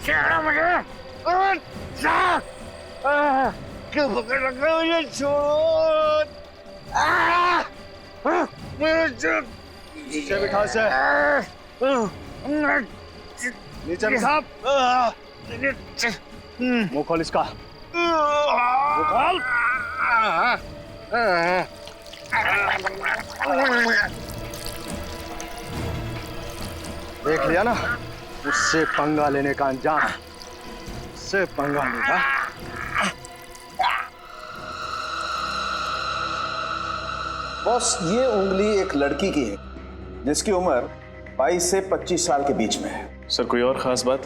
छोड़ो मुझे, क्यों पकड़ रखा है मुझे? छोड़ो, नीचे बिठा से, नीचे बिठा। मुंह खोल इसका, मुंह खोल। देख लिया ना, उससे पंगा लेने का अंजाम, उससे पंगा लेगा। बॉस, ये उंगली एक लड़की की है जिसकी उम्र 22 से 25 साल के बीच में है। सर कोई और खास बात?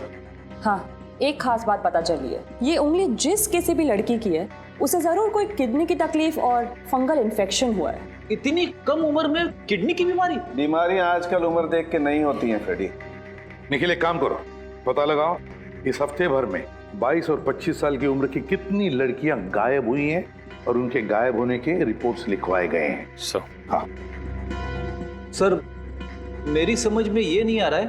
हाँ, एक खास बात पता चली है। ये उंगली जिस किसी भी लड़की की है उसे जरूर कोई किडनी की तकलीफ और फंगल इन्फेक्शन हुआ है। इतनी कम उम्र में किडनी की बीमारी? बीमारियां आजकल उम्र देख के नहीं होती हैं फ्रेडी। निखिल, एक काम करो, पता लगाओ इस हफ्ते भर में 22 और 25 साल की उम्र की कितनी लड़कियां गायब हुई हैं और उनके गायब होने के रिपोर्ट्स लिखवाए गए हैं। हाँ सर, मेरी समझ में ये नहीं आ रहा है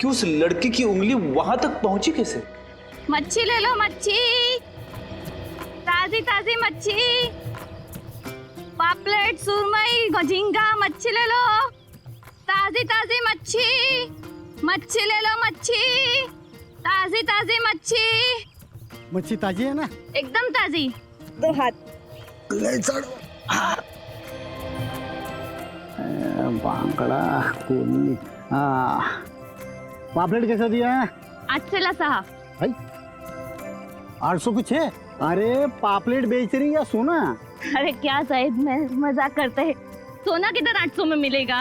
कि उस लड़की की उंगली वहां तक पहुंची कैसे? मच्छी ले लो, मच्छी, ताजी ताजी मच्छी, पापलेट, सुरमई, झींगा, मच्छी ले लो, ताजी ताजी मच्छी, मच्छी ले लो, मच्छी, ताजी ताजी मच्छी। मच्छी ताजी है ना? एकदम ताजी। दो हाथ ले चढ़ो। बांगड़ा कोनी। पापलेट कैसा दिया है? 806 भाई 800 कुछ है? अरे पापलेट बेच रही या सोना? अरे क्या साहिब, मैं मजाक करते हैं। सोना किधर 800 में मिलेगा?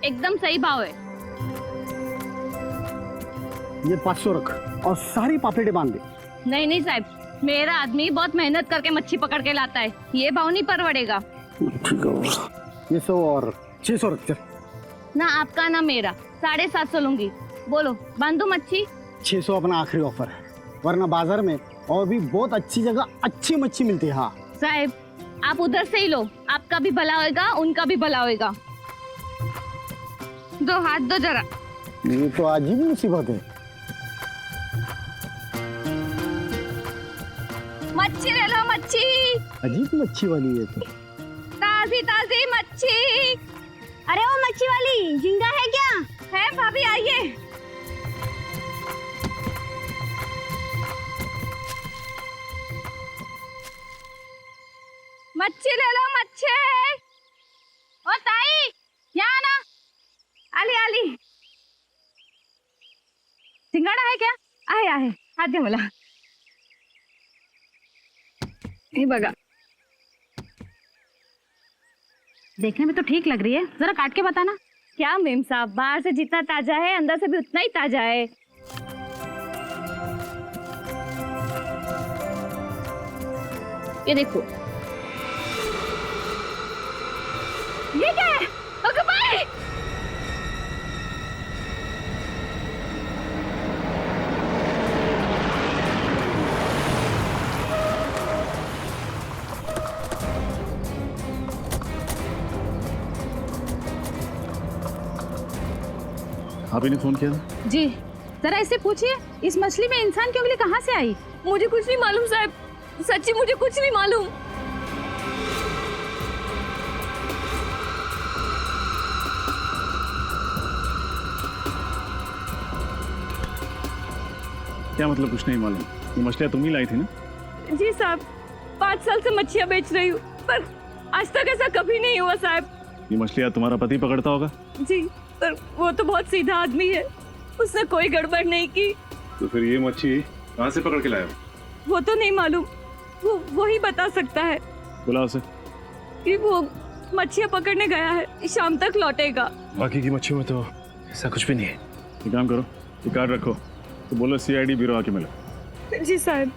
एकदम सही भाव है। ये 500 रख और सारी पापलेटें बांध दे। नहीं नहीं साहब, मेरा आदमी बहुत मेहनत करके मच्छी पकड़ के लाता है, ये भाव नहीं परवड़ेगा। ठीक है, ये 100 और 600 रख। चल ना आपका ना मेरा, 750 लूंगी। बोलो, बांधू मच्छी? 600 अपना आखिरी ऑफर है, वरना बाजार में और भी बहुत अच्छी जगह अच्छी मच्छी मिलती है। हाँ साहब, आप उधर से ही लो, आपका भी भला होएगा, उनका भी भला होएगा। दो हाथ दो जरा। ये तो अजीब मुसीबत है। मच्छी ले लो, मच्छी, अजीब मच्छी वाली है तो। ताजी ताजी मच्छी। अरे वो मच्छी वाली, झींगा है क्या? है भाभी, आइए। मच्छी ले लो, मच्छी। ओ ताई, यहाँ ना। आली आली, सिंगाड़ा है क्या? आहे आहे, हाथ दे मला। ये बघा, देखने में तो ठीक लग रही है, जरा काट के बताना। क्या मेम साहब, बाहर से जितना ताजा है अंदर से भी उतना ही ताजा है। ये देखो, ये क्या है? ओके भाई, आप ही ने फोन किया था? जी, जरा इससे पूछिए, इस मछली में इंसान की उंगली कहाँ से आई? मुझे कुछ नहीं मालूम साहब, सच्ची मुझे कुछ नहीं मालूम। क्या मतलब कुछ नहीं मालूम? ये मछलियाँ तुम ही लाई थी ना? जी साहब, 5 साल से मच्छियाँ बेच रही हूँ, पर आज तक ऐसा कभी नहीं हुआ साहब। ये मछलियाँ तुम्हारा पति पकड़ता होगा? जी, पर वो तो बहुत सीधा आदमी है, उसने कोई गड़बड़ नहीं की। तो फिर ये मच्छी कहाँ से पकड़ के लाया? वो तो नहीं मालूम, वो ही बता सकता है। बुलाओ उसे। कि वो मच्छियाँ पकड़ने गया है, शाम तक लौटेगा। बाकी की मच्छियों में तो ऐसा कुछ भी नहीं है। एक काम करो, ये कार्ड रखो, तो बोलो CID ब्यूरो आके मिलो। जी साहब।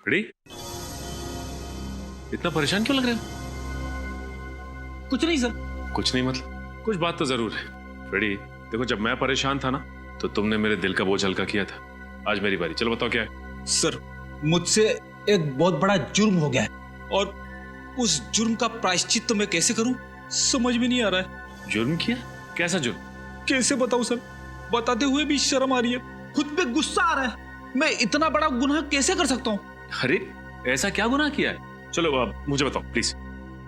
रेडी? इतना परेशान क्यों लग रहे हो? कुछ नहीं सर। कुछ नहीं मतलब कुछ बात तो जरूर है। फ्रेडी देखो, जब मैं परेशान था ना तो तुमने मेरे दिल का बोझ हल्का किया था। आज मेरी बारी, चलो बताओ क्या है। सर मुझसे एक बहुत बड़ा जुर्म हो गया है और उस जुर्म का प्रायश्चित तो मैं कैसे करूं समझ में नहीं आ रहा है। जुर्म किया? कैसा जुर्म? कैसे बताऊं सर, बताते हुए भी शर्म आ रही है, खुद पे गुस्सा आ रहा है। मैं इतना बड़ा गुनाह कैसे कर सकता हूं? अरे ऐसा क्या गुनाह किया है? चलो अब मुझे बताओ प्लीज।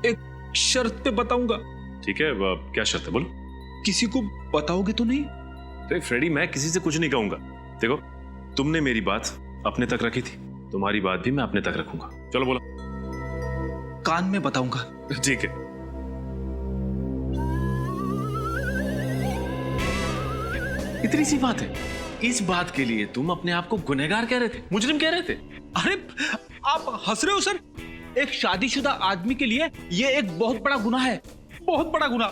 एक शर्त पे बताऊंगा। ठीक है, क्या शर्त है बोलो। किसी को बताओगे तो नहीं? तो फ्रेडी मैं किसी से कुछ नहीं कहूंगा। देखो तुमने मेरी बात अपने तक रखी थी, तुम्हारी बात भी मैं अपने तक रखूंगा। चलो बोलो। कान में बताऊंगा। ठीक है। इतनी सी बात है, इस बात के लिए तुम अपने आप को गुनहगार कह रहे थे, मुजरिम कह रहे थे? अरे आप हंस रहे हो सर? एक शादीशुदा आदमी के लिए ये एक बहुत बड़ा गुनाह है, बहुत बड़ा गुनाह।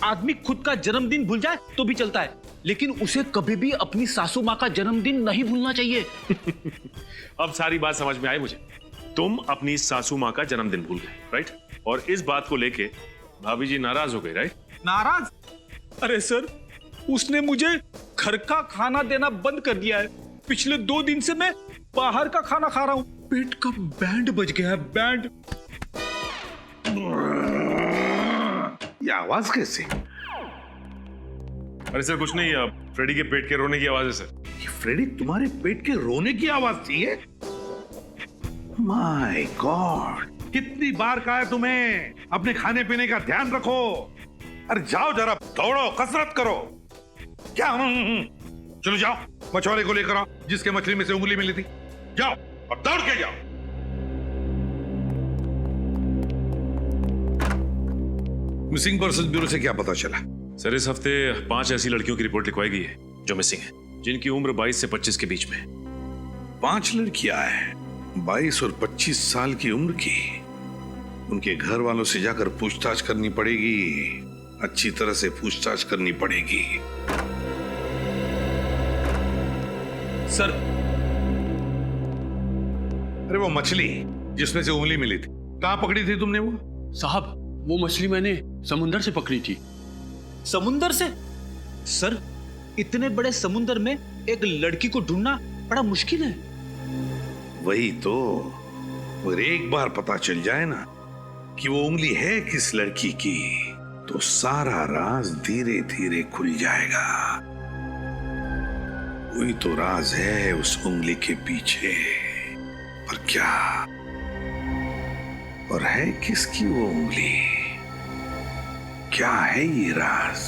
आदमी खुद का जन्मदिन भूल जाए तो भी चलता है, लेकिन उसे कभी भी अपनी सासू माँ का जन्मदिन नहीं भूलना चाहिए। अब सारी बात समझ में आई मुझे। तुम अपनी सासू माँ का जन्मदिन भूल गए, राइट? और इस बात को लेके भाभी जी नाराज हो गई, राइट? नाराज? अरे सर उसने मुझे घर का खाना देना बंद कर दिया है। पिछले 2 दिन से मैं बाहर का खाना खा रहा हूँ। पेट का बैंड बज गया है, बैंड। ये आवाज कैसे? अरे सर कुछ नहीं, फ्रेडी के पेट के रोने की आवाज है सर। ये फ्रेडी तुम्हारे पेट के रोने की आवाज थी? है माय गॉड, कितनी बार कहा है तुम्हें अपने खाने पीने का ध्यान रखो। अरे जाओ जरा दौड़ो, कसरत करो। क्या? चलो जाओ मछुआरे को लेकर आओ जिसके मछली में से उंगली मिली थी। जाओ और दौड़ के जाओ। मिसिंग पर्सन ब्यूरो से क्या पता चला? सर इस हफ्ते 5 ऐसी लड़कियों की रिपोर्ट लिखवाई गई है जो मिसिंग है, जिनकी उम्र 22 से 25 के बीच में। 5 लड़कियां हैं 22 और 25 साल की उम्र की। उनके घर वालों से जाकर पूछताछ करनी पड़ेगी, अच्छी तरह से पूछताछ करनी पड़ेगी। सर अरे वो मछली जिसमें से उंगली मिली थी, कहां पकड़ी थी तुमने वो? साहब वो मछली मैंने समुंदर से पकड़ी थी। समुंदर से? सर इतने बड़े समुंदर में एक लड़की को ढूंढना बड़ा मुश्किल है। वही तो, अगर एक बार पता चल जाए ना कि वो उंगली है किस लड़की की, तो सारा राज धीरे धीरे खुल जाएगा। वही तो राज है उस उंगली के पीछे। पर क्या? और है किसकी वो उंगली? क्या है ये राज?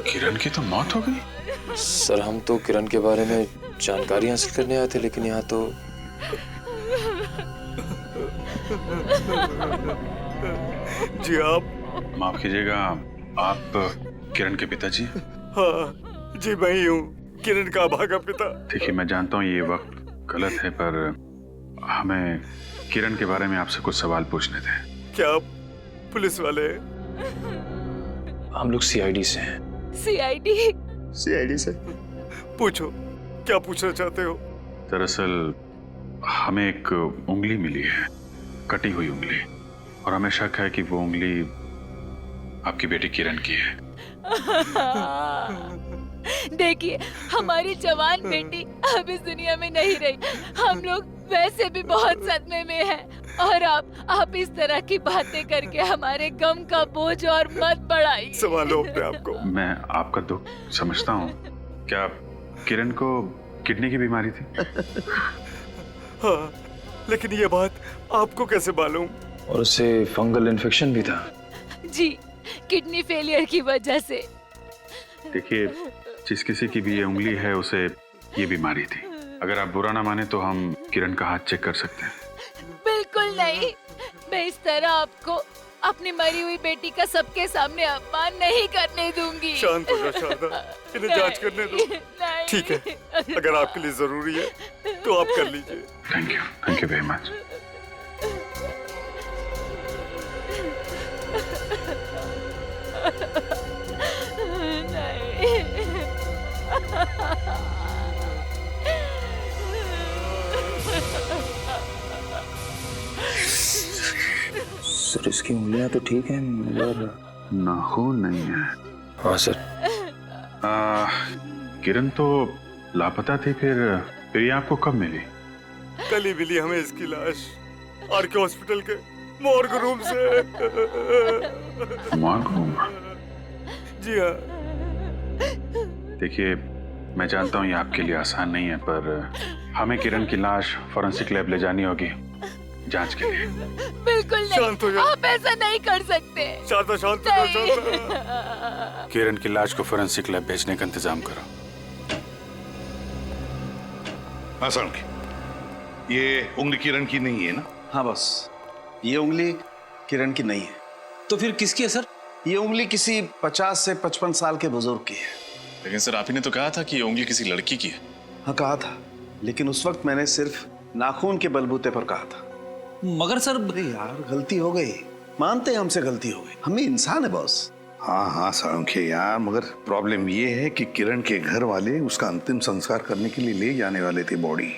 किरण की तो मौत हो गई? सर हम तो किरण के बारे में जानकारी हासिल करने आए थे, लेकिन यहाँ तो जी आप माफ कीजिएगा, आप किरण के पिताजी? हाँ जी मैं ही हूँ, किरण का भागा पिता। देखिए मैं जानता हूँ ये वक्त गलत है, पर हमें किरण के बारे में आपसे कुछ सवाल पूछने थे। क्या आप पुलिस वाले हैं? हम लोग सीआईडी से हैं। सीआईडी? सीआईडी से? पूछो, क्या पूछना चाहते हो? दरअसल हमें एक उंगली मिली है, कटी हुई उंगली, और हमें शक है कि वो उंगली आपकी बेटी किरण की है। देखिए हमारी जवान बेटी अब इस दुनिया में नहीं रही, हम लोग वैसे भी बहुत सदमे में हैं, और आप इस तरह की बातें करके हमारे गम का बोझ और मत बढ़ाइए। संभालो अपने आप को। मैं आपका दुख समझता हूँ। क्या किरण को किडनी की बीमारी थी? हाँ, लेकिन ये बात आपको कैसे मालूम? और उसे फंगल इन्फेक्शन भी था। जी, किडनी फेलियर की वजह से। देखिए जिस किसी की भी ये उंगली है उसे ये बीमारी थी। अगर आप बुरा ना माने तो हम किरण का हाथ चेक कर सकते हैं। बिल्कुल नहीं, मैं इस तरह आपको अपनी मरी हुई बेटी का सबके सामने अपमान नहीं करने दूंगी। शांत हो जा शारदा, इन्हें जांच करने दो। ठीक है, अगर आपके लिए जरूरी है तो आप कर लीजिए। Thank you very much. Sir इसकी उंगलियां तो ठीक हैं मगर नाखून नहीं है। हाँ सर। किरण तो लापता थी, फिर ये आपको कब मिली? कल ही मिली हमें इसकी लाश आरके हॉस्पिटल के मॉर्ग रूम से। Morgue room? जी हाँ। देखिए, मैं जानता हूँ ये आपके लिए आसान नहीं है, पर हमें किरण की लाश फॉरेंसिक लैब ले जानी होगी जांच के लिए। बिल्कुल नहीं, शांत हो जाओ। आप ऐसा नहीं कर सकते। शांत हो, शांत हो, शांत हो। किरण की लाश को फॉरेंसिक लैब भेजने का इंतजाम करो। हाँ सर, ये उंगली किरण की नहीं है ना? हाँ बॉस, ये उंगली किरण की नहीं है। तो फिर किसकी है सर? ये उंगली किसी 50 से 55 साल के बुजुर्ग की है। लेकिन सर आप ही ने तो कहा था कि ये उंगली किसी लड़की की है। हाँ कहा था, लेकिन उस वक्त मैंने सिर्फ नाखून के बलबूते पर कहा था। मगर सर, अरे यार गलती हो गई, मानते हैं हमसे गलती हो गई, हम भी इंसान है बॉस। हाँ हाँ साळुंखे यार, मगर प्रॉब्लम ये है कि किरण के घर वाले उसका अंतिम संस्कार करने के लिए ले जाने वाले थे बॉडी।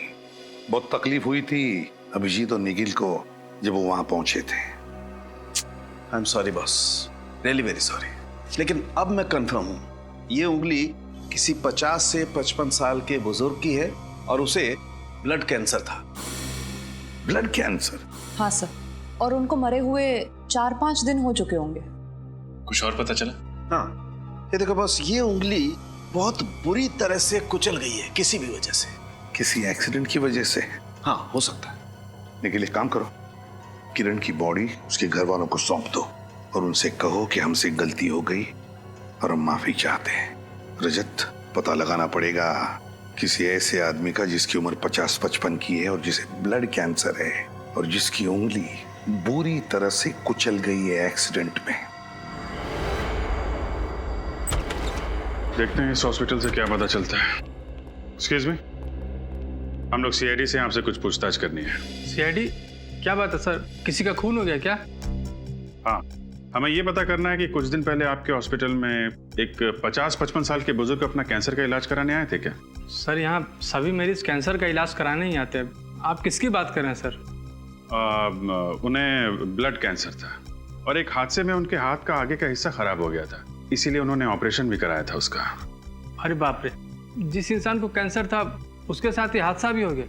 बहुत तकलीफ हुई थी अभिजीत और निखिल को जब वो वहां पहुंचे थे। I am sorry boss, really very sorry. लेकिन अब मैं कंफर्म हूं, ये उंगली किसी 50 से 55 साल के बुजुर्ग की है और उसे ब्लड कैंसर था। Blood cancer? हाँ सर, और उनको मरे हुए 4-5 दिन हो चुके होंगे। कुछ और पता चला? हाँ, ये देखो बॉस, ये उंगली बहुत बुरी तरह से कुचल गई है किसी भी वजह से। किसी एक्सीडेंट की वजह से? हाँ हो सकता है। निखिल एक काम करो, किरण की बॉडी उसके घर वालों को सौंप दो और उनसे कहो कि हमसे गलती हो गई और हम माफी चाहते हैं। रजत, पता लगाना पड़ेगा किसी ऐसे आदमी का जिसकी उम्र 50-55 की है और जिसे ब्लड कैंसर है और जिसकी उंगली बुरी तरह से कुचल गई है एक्सीडेंट में। देखते हैं इस हॉस्पिटल से क्या पता चलता है। एक्सक्यूज मी, हम लोग सीआईडी से आपसे कुछ पूछताछ करनी है। सीआईडी? क्या बात है सर, किसी का खून हो गया क्या? हाँ, हमें ये पता करना है कि कुछ दिन पहले आपके हॉस्पिटल में एक 50-55 साल के बुजुर्ग अपना कैंसर का इलाज कराने आए थे क्या? सर यहाँ सभी मरीज कैंसर का इलाज कराने ही आते हैं। आप किसकी बात कर रहे हैं सर? उन्हें ब्लड कैंसर था और एक हादसे में उनके हाथ का आगे का हिस्सा खराब हो गया था, इसीलिए उन्होंने ऑपरेशन भी कराया था उसका। अरे बाप रे, जिस इंसान को कैंसर था उसके साथ ये हादसा भी हो गया।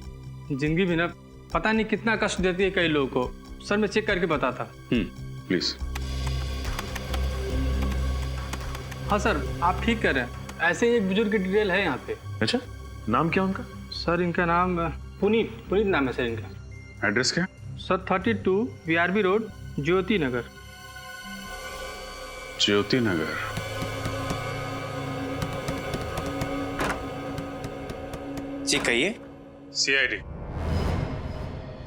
जिंदगी भी ना पता नहीं कितना कष्ट देती है कई लोगों को। सर मैं चेक करके बताता। प्लीज। हाँ सर, आप ठीक कर रहे हैं। ऐसे ही एक बुजुर्ग की डिटेल है यहाँ पे। अच्छा, नाम क्या उनका? सर इनका नाम पुनीत नाम है सर इनका। एड्रेस क्या? सर 32 VRB रोड, ज्योति नगर। ज्योति नगर? जी कहिए। सीआईडी।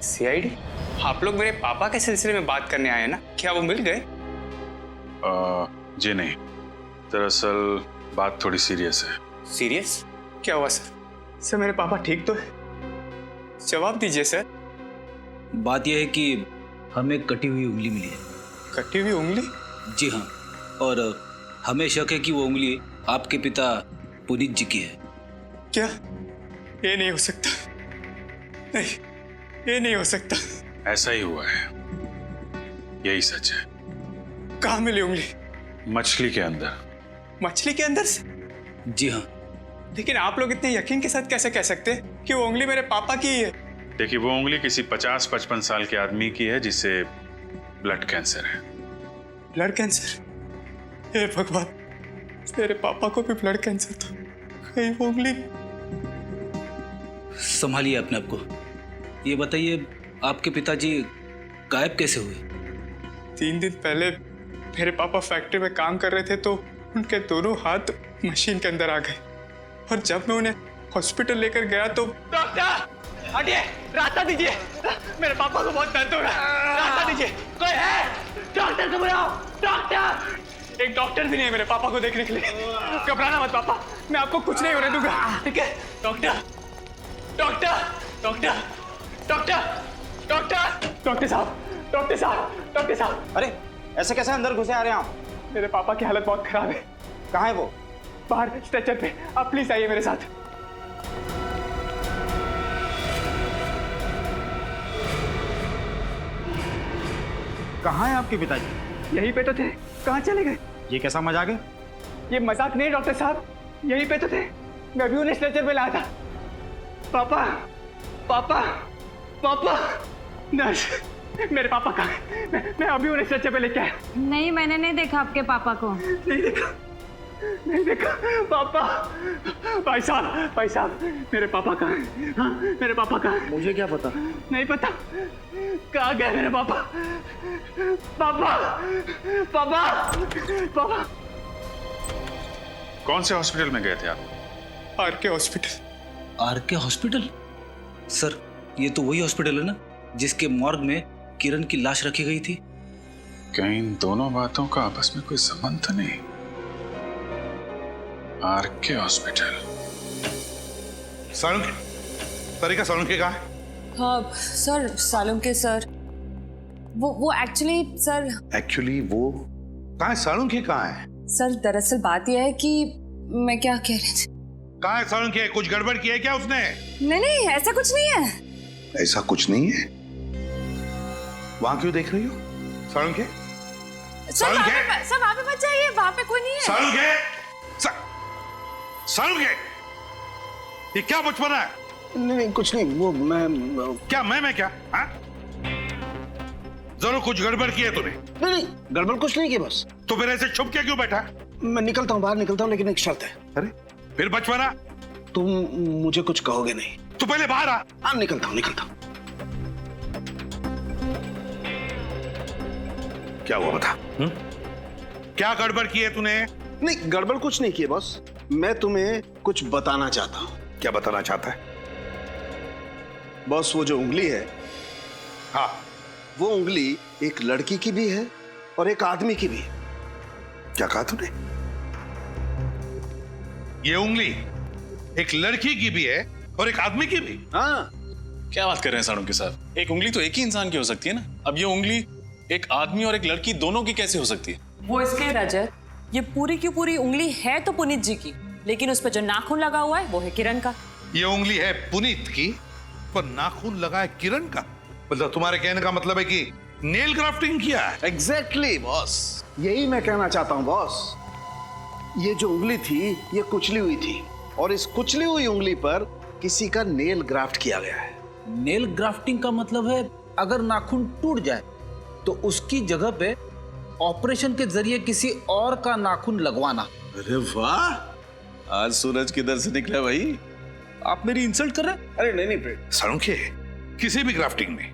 सीआईडी? आप लोग मेरे पापा के सिलसिले में बात करने आए हैं ना? क्या वो मिल गए? जी नहीं, दरअसल बात थोड़ी सीरियस है। सीरियस? क्या हुआ सर? सर मेरे पापा ठीक तो है? जवाब दीजिए सर। बात यह है कि हमें कटी हुई उंगली मिली है। कटी हुई उंगली? जी हाँ, और हमें शक है कि वो उंगली आपके पिता पुनीत जी की है। क्या? ये नहीं हो सकता। नहीं, ये नहीं हो सकता। ऐसा ही हुआ है, यही सच है। कहाँ मिली उंगली? मछली के अंदर। मछली के अंदर से? जी हाँ। लेकिन आप लोग इतने यकीन के साथ कैसे कह सकते हैं कि वो उंगली मेरे पापा की ही है? देखिए, वो उंगली किसी 50-55 साल के आदमी की है जिसे ब्लड कैंसर है। Blood cancer? हे भगवान, मेरे पापा को भी ब्लड कैंसर था। कहीं वो उंगली। संभालिए अपने आप को। ये बताइए, आपके पिताजी गायब कैसे हुए? 3 दिन पहले मेरे पापा फैक्ट्री में काम कर रहे थे तो उनके दोनों हाथ मशीन के अंदर आ गए और जब मैं उन्हें हॉस्पिटल लेकर गया तो। डॉक्टर हटिए, रास्ता दीजिए, मेरे पापा को बहुत दर्द हो रहा है, रास्ता दीजिए। कोई है? डॉक्टर को बुलाओ, डॉक्टर। एक डॉक्टर भी नहीं है मेरे पापा को देखने के लिए। घबराना मत पापा, मैं आपको कुछ नहीं होने दूंगा, ठीक है? Doctor, doctor, doctor, doctor, doctor, doctor साहब, डॉक्टर साहब, डॉक्टर साहब। अरे ऐसे कैसे अंदर घुसे आ रहे हैं आप? मेरे पापा की हालत बहुत खराब है। कहाँ है वो? बाहर स्ट्रेचर पे। आप प्लीज आइए मेरे साथ। कहाँ है आपके पिताजी? यहीं पे तो थे, कहाँ चले गए? ये कैसा मजाक है? ये मजाक नहीं डॉक्टर साहब, यहीं पे तो थे, मैं भी उन्हें स्ट्रेचर पे लाया था। पापा, पापा, पापा, नर्स, मेरे पापा कहाँ हैं? मैं अभी उन्हें स्ट्रेचर पे लेके आया। नहीं, मैंने नहीं देखा आपके पापा को। नहीं देखा, नहीं देखा। पापा, भाई साहब, मेरे पापा कहाँ हैं? हाँ, मेरे पापा कहाँ हैं? मुझे क्या पता? नहीं पता, कहाँ गए मेरे पापा? पापा, पापा, पापा। कौन से हॉस्पिटल में गए थे आप? RK hospital. RK hospital? Sir, ये तो वही हॉस्पिटल है ना जिसके मॉर्ग में किरण की लाश रखी गई थी? क्या इन दोनों बातों का आपस में कोई संबंध नहीं? R K hospital. सालुंके, तरीका सालुंके कहाँ है? हाँ सर, सालुंके सर, वो एक्चुअली सर। एक्चुअली वो कहाँ है? सालुंके कहाँ है? सर दरअसल बात यह है कि मैं क्या कह रही थी। कहाँ है सालुंके? कुछ गड़बड़ की है क्या उसने? नहीं, ऐसा कुछ नहीं है। ऐसा कुछ नहीं है? वहां क्यों देख रही हो सालुंके? सर वहाँ पे मत जाइए, वहाँ पे कोई नहीं है। सालुंके, सालुंके, ये क्या बचपना है? नहीं कुछ नहीं, वो मैं क्या क्या? हाँ? जरूर कुछ गड़बड़ की है तूने? नहीं, गड़बड़ कुछ नहीं की बस। तो फिर ऐसे छुप के क्यों बैठा? मैं निकलता हूँ, बाहर निकलता हूँ, लेकिन एक शर्त है। अरे फिर बचपना? तुम मुझे कुछ कहोगे नहीं। तू पहले बाहर आ। हाँ, निकलता हूँ। क्या हुआ बता? क्या गड़बड़ की है तूने? नहीं, गड़बड़ कुछ नहीं की है बॉस। मैं तुम्हें कुछ बताना चाहता हूँ। क्या बताना चाहता है? बॉस, वो जो उंगली है, हाँ, वो उंगली एक लड़की की भी है और एक आदमी की भी है। क्या कहा तूने? ये उंगली एक लड़की की भी है और एक आदमी की भी? हाँ। क्या बात कर रहे हैं सालुंके साहब? एक उंगली तो एक ही इंसान की हो सकती है ना। अब ये उंगली एक आदमी और एक लड़की दोनों की कैसे हो सकती है? वो इसलिए रजत, ये पूरी की पूरी उंगली है तो पुनीत जी की, लेकिन उस पर जो नाखून लगा हुआ है वो है किरण का। ये उंगली है पुनीत की, पर नाखून लगा है किरण का। मतलब तुम्हारे कहने का मतलब है कि नेल ग्राफ्टिंग किया है? एग्जैक्टली बॉस, यही मैं कहना चाहता हूँ बॉस। ये जो उंगली थी ये कुचली हुई थी, और इस कुचली हुई उंगली पर किसी का नेल ग्राफ्ट किया गया है। नेल ग्राफ्टिंग का मतलब है अगर नाखून टूट जाए तो उसकी जगह पे ऑपरेशन के जरिए किसी और का नाखून लगवाना। अरे वाह, आज सूरज किधर से निकला भाई? आप मेरी इंसल्ट कर रहे हैं? अरे नहीं सालुंके, किसी भी ग्राफ्टिंग में,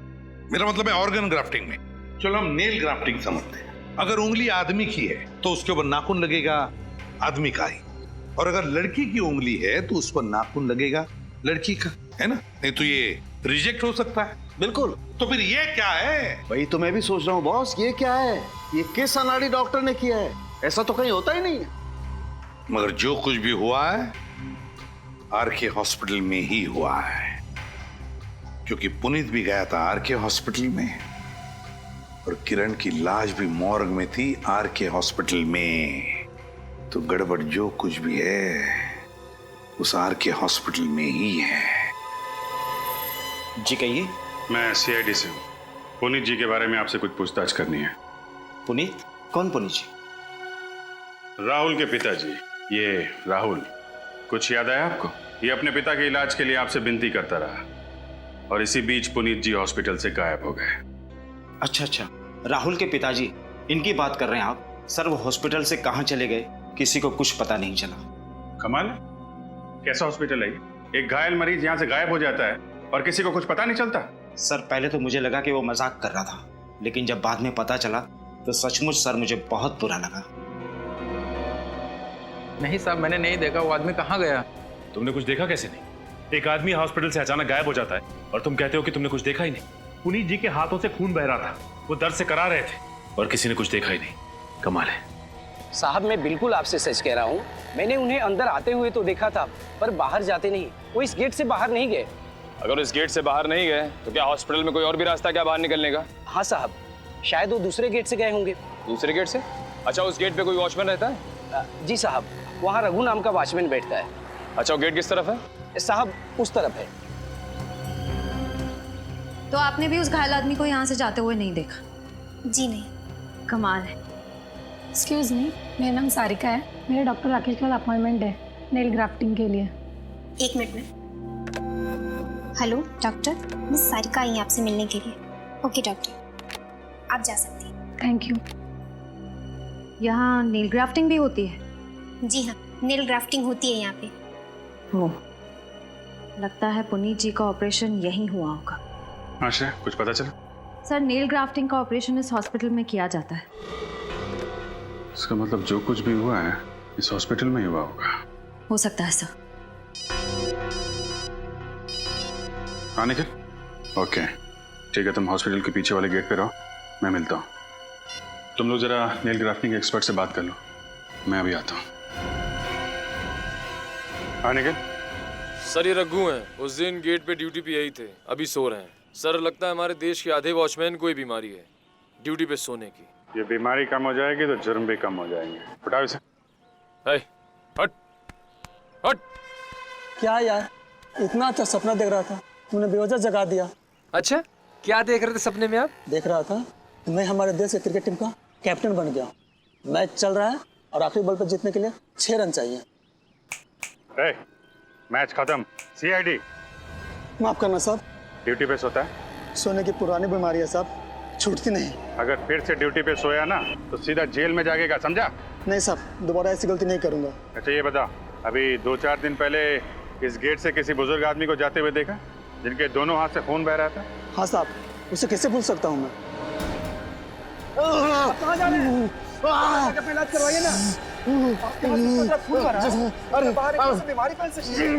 मेरा मतलब है ऑर्गन ग्राफ्टिंग में। चलो हम नेल ग्राफ्टिंग समझते हैं। अगर उंगली आदमी की है तो उसके ऊपर नाखून लगेगा आदमी का ही, और अगर लड़की की उंगली है तो उस पर नाखून लगेगा लड़की का, है ना? नहीं तो ये रिजेक्ट हो सकता है। बिल्कुल। तो फिर ये क्या है? वही तो मैं भी सोच रहा हूँ बॉस, ये क्या है? ये किस अनाड़ी डॉक्टर ने किया है? ऐसा तो कहीं होता ही नहीं है। मगर जो कुछ भी हुआ है आरके हॉस्पिटल में ही हुआ है, क्योंकि पुनीत भी गया था आरके हॉस्पिटल में, और किरण की लाश भी मॉर्ग में थी आरके हॉस्पिटल में। तो गड़बड़ जो कुछ भी है उस आरके हॉस्पिटल में ही है। जी कहिए। मैं सीआईडी से हूँ। पुनीत जी के बारे में आपसे कुछ पूछताछ करनी है। पुनीत? कौन पुनीत जी? राहुल के पिताजी, ये राहुल। कुछ याद आया आपको? ये अपने पिता के इलाज के लिए आपसे विनती करता रहा, और इसी बीच पुनीत जी हॉस्पिटल से गायब हो गए। अच्छा, राहुल के पिताजी, इनकी बात कर रहे हैं आप? सर, वो हॉस्पिटल से कहाँ चले गए किसी को कुछ पता नहीं चला। कमाल है, कैसा हॉस्पिटल है ये? एक घायल मरीज यहाँ से गायब हो जाता है और किसी को कुछ पता नहीं चलता। सर, पहले तो मुझे लगा कि वो मजाक कर रहा था, लेकिन जब बाद में पता चला तो सचमुच सर मुझे बहुत बुरा लगा। नहीं साहब, मैंने नहीं देखा। वो आदमी कहाँ गया? तुमने कुछ देखा कैसे नहीं? एक आदमी हॉस्पिटल से अचानक गायब हो जाता है और तुम कहते हो कि तुमने कुछ देखा ही नहीं। पुनीत जी के हाथों से खून बह रहा था, वो दर्द से करा रहे थे और किसी ने कुछ देखा ही नहीं। कमाल है साहब, मैं बिल्कुल आपसे सच कह रहा हूँ। मैंने उन्हें अंदर आते हुए तो देखा था, पर बाहर जाते नहीं। वो इस गेट से बाहर नहीं गए। अगर इस गेट से बाहर नहीं गए तो क्या हॉस्पिटल में कोई और भी रास्ता क्या बाहर निकलने का? हाँ साहब, शायद वो दूसरे गेट से गए होंगे। दूसरे गेट से? अच्छा, उस गेट पे कोई वॉचमैन रहता है? जी साहब, वहाँ रघु नाम का वॉचमैन बैठता है। अच्छा, वो गेट किस तरफ है? साहब, उस तरफ है। तो आपने भी उस घायल आदमी को यहाँ से जाते हुए नहीं देखा? जी नहीं। कमाल है। एक्सक्यूज मी, मेरा नाम सारिका है। मेरा डॉक्टर राकेश के साथ अपॉइंटमेंट है नेल ग्राफ्टिंग के लिए। 1 मिनट में। हेलो डॉक्टर, मिस सारिका आई है आपसे मिलने के लिए। ओके डॉक्टर, आप जा सकती हैं। Thank you. यहाँ नेल ग्राफ्टिंग भी होती है? जी हाँ, नेल ग्राफ्टिंग होती है यहाँ पे। हो लगता है पुनीत जी का ऑपरेशन यहीं हुआ होगा। आशा, कुछ पता चला? सर, नेल ग्राफ्टिंग का ऑपरेशन इस हॉस्पिटल में किया जाता है। इसका मतलब जो कुछ भी हुआ है इस हॉस्पिटल में ही हुआ होगा। हो सकता है सर। हाँ निखिल, ओके ठीक है, तुम हॉस्पिटल के पीछे वाले गेट पे रहो, मैं मिलता हूँ। तुम लोग जरा नेल ग्राफ्टिंग एक्सपर्ट से बात कर लो, मैं अभी आता हूँ। हाँ निखिल। सर ये रघु हैं, उस दिन गेट पे ड्यूटी पे यही थे, अभी सो रहे हैं। सर लगता है हमारे देश के आधे वॉचमैन को ही बीमारी है ड्यूटी पे सोने की। ये बीमारी कम हो जाएगी तो जुर्म भी कम हो जाएंगे। उठाओ इसे। हट हट। क्या यार, इतना अच्छा सपना देख रहा था, तूने बेवजह जगा दिया। अच्छा, क्या देख रहे थे सपने में आप? देख रहा था मैं हमारे देश के क्रिकेट टीम का कैप्टन बन गया। मैच चल रहा है और आखिरी बॉल पर जीतने के लिए 6 रन चाहिए। मैच खत्म। सीआईडी। माफ करना साहब, ड्यूटी पे सोता है? सोने की पुरानी बीमारी है साहब, छूटती नहीं। अगर फिर से ड्यूटी पे सोया ना तो सीधा जेल में जाएगा, समझा? नहीं साहब, दोबारा ऐसी गलती नहीं करूंगा। अच्छा ये बता, अभी 2-4 दिन पहले इस गेट से किसी बुजुर्ग आदमी को जाते हुए देखा जिनके दोनों हाथ से खून बह रहा था? हाँ साहब, उसे कैसे भूल सकता हूँ मैं। कहाँ जा रहे हैं? इलाज करवाइए ना।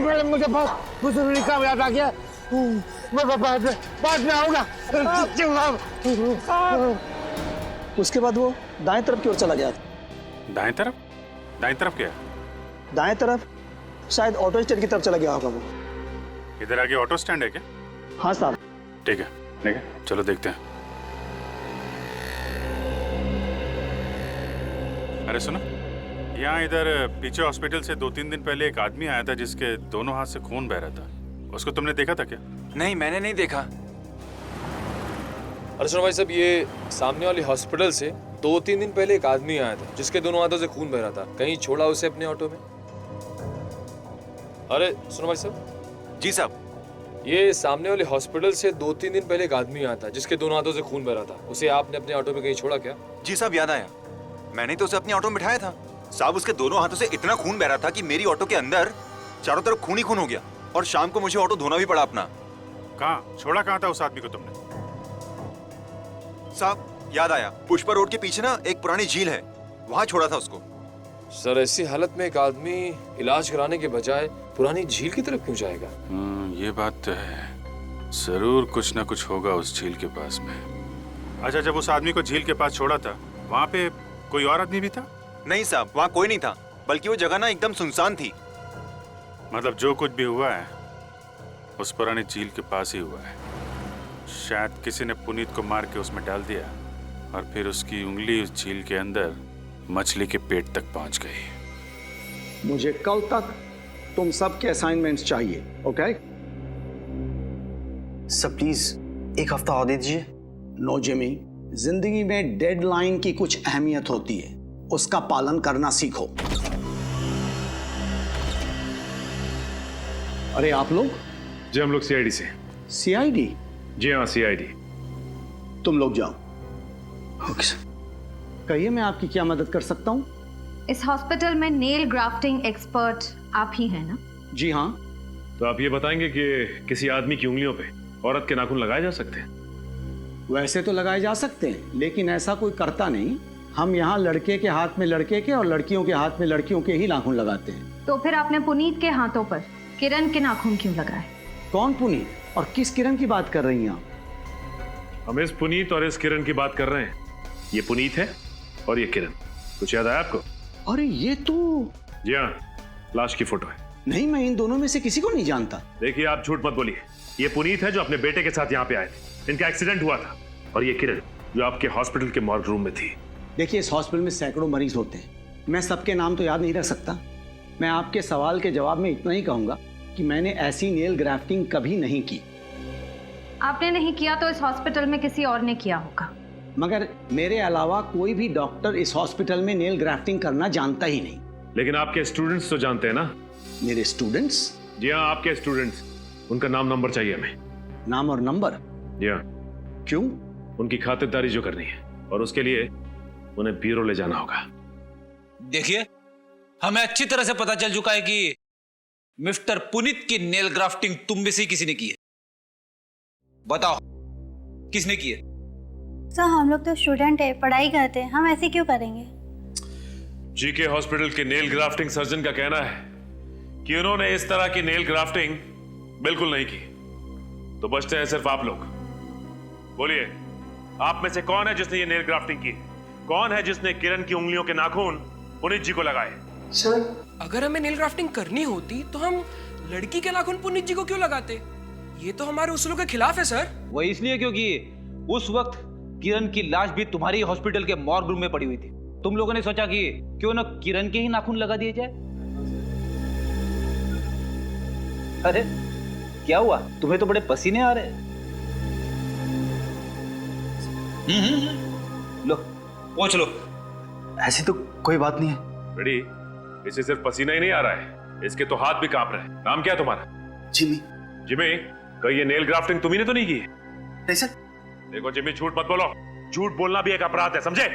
अरे मुझे बहुत काम याद आ गया, मैं बाद में आऊंगा। उसके बाद वो दाएं तरफ की ओर चला गया था। दाएं तरफ? दाएं तरफ क्या? दाएं तरफ शायद ऑटो स्टैंड की तरफ चला गया होगा वो। इधर आगे ऑटो स्टैंड है क्या? हाँ साहब। ठीक है, चलो देखते हैं। अरे सुनो, यहाँ इधर पीछे हॉस्पिटल से 2-3 दिन पहले एक आदमी आया था जिसके दोनों हाथ से खून बह रहा था। उसको तुमने देखा था क्या? नहीं, मैंने नहीं देखा। अरे सुनो भाई साहब, ये सामने वाली हॉस्पिटल से 2-3 दिन पहले एक आदमी आया था जिसके दोनों हाथों से खून बह रहा था। कहीं छोड़ा उसे अपने ऑटो में? अरे सुनो भाई साहब। जी साहब। ये सामने वाले हॉस्पिटल से 2-3 दिन पहले एक आदमी आया था जिसके दोनों हाथों से खून बह रहा था। उसे आपने अपने ऑटो में कहीं छोड़ा क्या? जी साहब, याद आया, मैंने तो उसे अपने ऑटो में बिठाया था साहब। उसके दोनों हाथों से इतना खून बह रहा था कि मेरी ऑटो के अंदर चारों तरफ खून ही खून हो गया और शाम को मुझे ऑटो धोना भी पड़ा अपना। कहाँ छोड़ा? कहाँ था उस आदमी को तुमने? साहब याद आया, पुष्पा रोड के पीछे ना एक पुरानी झील है, वहां छोड़ा था उसको। सर ऐसी हालत में एक आदमी इलाज कराने के बजाय पुरानी झील की तरफ क्यों जाएगा? ये बात तो है, जरूर कुछ ना कुछ होगा उस झील के पास में। अच्छा, जब उस आदमी को झील के पास छोड़ा था वहाँ पे कोई और आदमी भी था? नहीं साहब, वहाँ कोई नहीं था, बल्कि वो जगह ना एकदम सुनसान थी। मतलब जो कुछ भी हुआ है उस पुरानी झील के पास ही हुआ है। शायद किसी ने पुनीत को मार के उसमें डाल दिया और फिर उसकी उंगली उस झील के अंदर मछली के पेट तक पहुंच गई। मुझे कल तक तुम सबके असाइनमेंट्स चाहिए, ओके? सर प्लीज 1 हफ्ता और दे दीजिए। नो जिमी, जिंदगी में डेडलाइन की कुछ अहमियत होती है, उसका पालन करना सीखो। अरे आप लोग? जी हम लोग सीआईडी से। सीआईडी? जी हाँ सीआईडी। तुम लोग जाओ। Okay sir. कहिए मैं आपकी क्या मदद कर सकता हूँ? इस हॉस्पिटल में नेल ग्राफ्टिंग एक्सपर्ट आप ही हैं ना? जी हाँ। तो आप ये बताएंगे कि किसी आदमी की उंगलियों पे औरत के नाखून लगाए जा सकते हैं? वैसे तो लगाए जा सकते हैं, लेकिन ऐसा कोई करता नहीं। हम यहाँ लड़के के हाथ में लड़के के और लड़कियों के हाथ में लड़कियों के ही नाखून लगाते हैं। तो फिर आपने पुनीत के हाथों पर किरण के नाखून क्यों लगाए? कौन पुनीत और किस किरण की बात कर रही हैं आप? हम इस पुनीत और इस किरण की बात कर रहे हैं। ये पुनीत है और ये किरण। कुछ याद आया आपको? अरे ये तो... जी हाँ, लाश की फोटो है। नहीं, मैं इन दोनों में से किसी को नहीं जानता। देखिए आप झूठ मत बोलिए। ये पुनीत है जो अपने बेटे के साथ यहाँ पे आए थे, इनका एक्सीडेंट हुआ था। और ये किरण जो आपके हॉस्पिटल के मॉर्ग रूम में थी। देखिए इस हॉस्पिटल में सैकड़ों मरीज होते हैं, मैं सबके नाम तो याद नहीं रख सकता। मैं आपके सवाल के जवाब में इतना ही कहूंगा कि मैंने ऐसी नेल ग्राफ्टिंग कभी नहीं की। आपने नहीं किया तो इस हॉस्पिटल में किसी और ने किया होगा। मगर मेरे अलावा कोई भी डॉक्टर इस हॉस्पिटल में नेल ग्राफ्टिंग करना जानता ही नहीं। लेकिन आपके स्टूडेंट्स तो जानते हैं ना? मेरे स्टूडेंट्स? जी हाँ, आपके स्टूडेंट्स। उनका नाम नंबर चाहिए हमें। नाम और नंबर? जी हाँ। क्यों? उनकी खातिरदारी जो करनी है, और उसके लिए उन्हें ब्यूरो ले जाना होगा। देखिए, हमें अच्छी तरह से पता चल चुका है कि मिस्टर पुनीत की नेल ग्राफ्टिंग तुम में से किसी ने की है। बताओ, किसने की है? सर हम लोग तो स्टूडेंट है, पढ़ाई करते हैं, हम ऐसे क्यों करेंगे? जीके हॉस्पिटल के नेल ग्राफ्टिंग सर्जन का कहना है कि उन्होंने इस तरह की नेल ग्राफ्टिंग बिल्कुल नहीं की। तो बचते हैं सिर्फ आप लोग। बोलिए, आप में से कौन है जिसने ये नेल ग्राफ्टिंग की? कौन है जिसने किरण की उंगलियों के नाखून पुनीत जी को लगाए? सर, अगर हमें नेल ग्राफ्टिंग करनी होती तो हम लड़की के नाखून पुनीत जी को क्यों लगाते? ये तो हमारे उसूलों के खिलाफ है सर। वो इसलिए क्योंकि उस वक्त किरण की लाश भी तुम्हारी हॉस्पिटल के मॉर्ग रूम में पड़ी हुई थी। तुम लोगों ने सोचा कि क्यों ना किरण के ही नाखून लगा दिए जाए। अरे क्या हुआ, तुम्हें तो बड़े पसीने आ रहे। लो पहुंच लो। ऐसी तो कोई बात नहीं है। बेटी, इसे सिर्फ पसीना ही नहीं आ रहा है, इसके तो हाथ भी कांप रहे हैं। नाम क्या है तुम्हारा? जिमी। जिमी, कहीं ये नेल ग्राफ्टिंग तुम्ही ने तो नहीं की? नहीं सर। देखो जिमी, झूठ मत बोलो। झूठ बोलना भी एक अपराध है, समझे?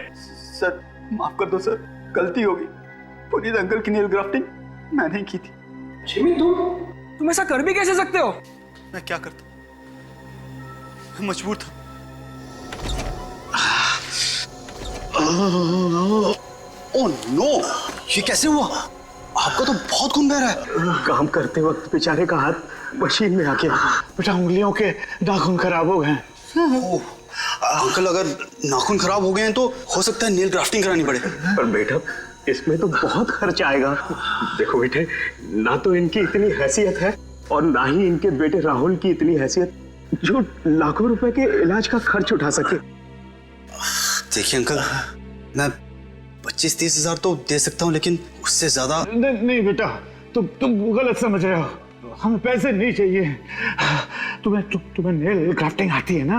सर माफ कर दो सर, गलती होगी। पुनीत अंकल की नेल ग्राफ्टिंग मैंने की थी। जिमी, तुम ऐसा कर भी कैसे सकते हो? मैं क्या करता, मैं मजबूर था। ओह नो, ये कैसे हुआ? आपका तो बहुत खून बह रहा है। काम करते वक्त बेचारे का हाथ मशीन में आके बेटा उंगलियों के नाखून खराब हो गए। अंकल, अगर नाखून खराब हो गए हैं तो हो सकता है नेल ग्राफ्टिंग करानी पड़े। पर बेटा, इसमें तो बहुत खर्च आएगा। देखो बेटे, ना तो इनकी इतनी हैसियत है और ना ही इनके बेटे राहुल की इतनी हैसियत जो लाखों रुपए के इलाज का खर्च उठा सके। देखिए अंकल, मैं 25-30 हजार तो दे सकता हूँ, लेकिन उससे ज्यादा नहीं बेटा, तुम गलत समझ रहे हो। हमें पैसे नहीं चाहिए। तुम्हें नेल ग्राफ्टिंग आती है ना?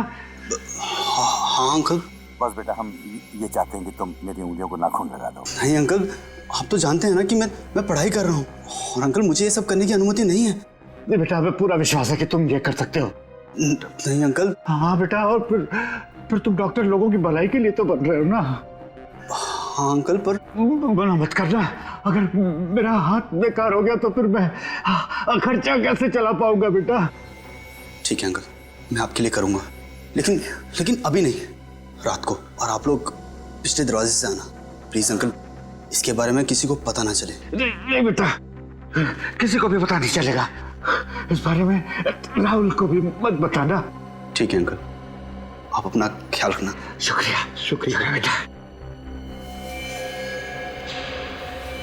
हाँ अंकल। बस बेटा, हम ये चाहते हैं कि तुम मेरी उंगलियों को नाखून लगा दो। नहीं अंकल, आप तो जानते हैं ना कि मैं पढ़ाई कर रहा हूँ, और अंकल मुझे ये सब करने की अनुमति नहीं है। नहीं बेटा, हमें पूरा विश्वास है कि तुम ये कर सकते हो। नहीं अंकल। हाँ बेटा, और फिर तुम डॉक्टर लोगों की भलाई के लिए तो बन रहे हो ना? हाँ अंकल, पर मना मत करना। अगर मेरा हाथ बेकार हो गया तो फिर मैं खर्चा कैसे चला पाऊंगा बेटा? ठीक है अंकल, मैं आपके लिए करूंगा, लेकिन अभी नहीं, रात को। और आप लोग पिछले दरवाजे से आना प्लीज अंकल। इसके बारे में किसी को पता ना चले। नहीं बेटा, किसी को भी पता नहीं चलेगा। इस बारे में राहुल को भी मत बताना। ठीक है अंकल, आप अपना ख्याल रखना। शुक्रिया बेटा।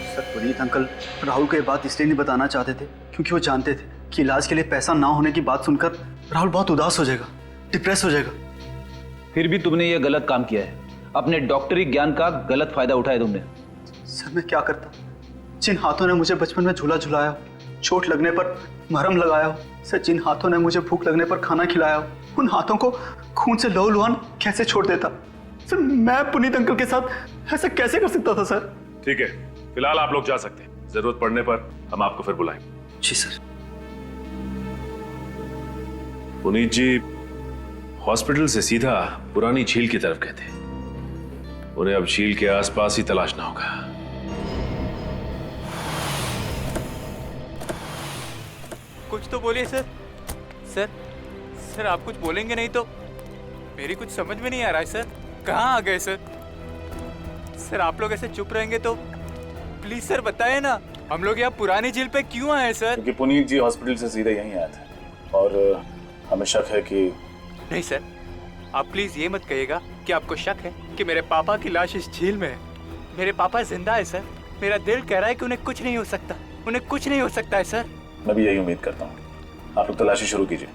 सर, पुनीत अंकल राहुल को ये बात इसलिए नहीं बताना चाहते थे क्योंकि वो जानते थे कि इलाज के लिए पैसा ना होने की बात सुनकर राहुल बहुत उदास हो जाएगा, डिप्रेस हो जाएगा। फिर भी तुमने ये गलत काम किया है। अपने डॉक्टरी ज्ञान का गलत फायदा उठाया तुमने। सर मैं क्या करता, जिन हाथों ने मुझे बचपन में झूला झुलाया, चोट लगने पर मरहम लगाया, सर जिन हाथों ने मुझे भूख लगने पर खाना खिलाया, उन हाथों को खून से लहूलुहान कैसे छोड़ देता? सर मैं पुनीत अंकल के साथ ऐसा कैसे कर सकता था सर? ठीक है, फिलहाल आप लोग जा सकते हैं। जरूरत पड़ने पर हम आपको फिर बुलाएंगे। जी सर। पुनीत जी हॉस्पिटल से सीधा पुरानी झील की तरफ गए थे। उन्हें अब झील के आसपास ही तलाशना होगा। कुछ तो बोलिए सर। सर आप कुछ बोलेंगे नहीं तो? मेरी कुछ समझ में नहीं आ रहा है सर। कहाँ आ गए सर? सर आप लोग ऐसे चुप रहेंगे तो प्लीज सर बताएं ना, हम लोग यहाँ पुरानी झील पे क्यों आए सर? क्योंकि पुनीत जी हॉस्पिटल से सीधे यहीं आए थे और हमें शक है कि नहीं सर, आप प्लीज ये मत कहिएगा कि आपको शक है कि मेरे पापा की लाश इस झील में है। मेरे पापा जिंदा है सर। मेरा दिल कह रहा है कि उन्हें कुछ नहीं हो सकता, उन्हें कुछ नहीं हो सकता है सर। मैं भी यही उम्मीद करता हूँ। आप लोग तलाशी शुरू कीजिए।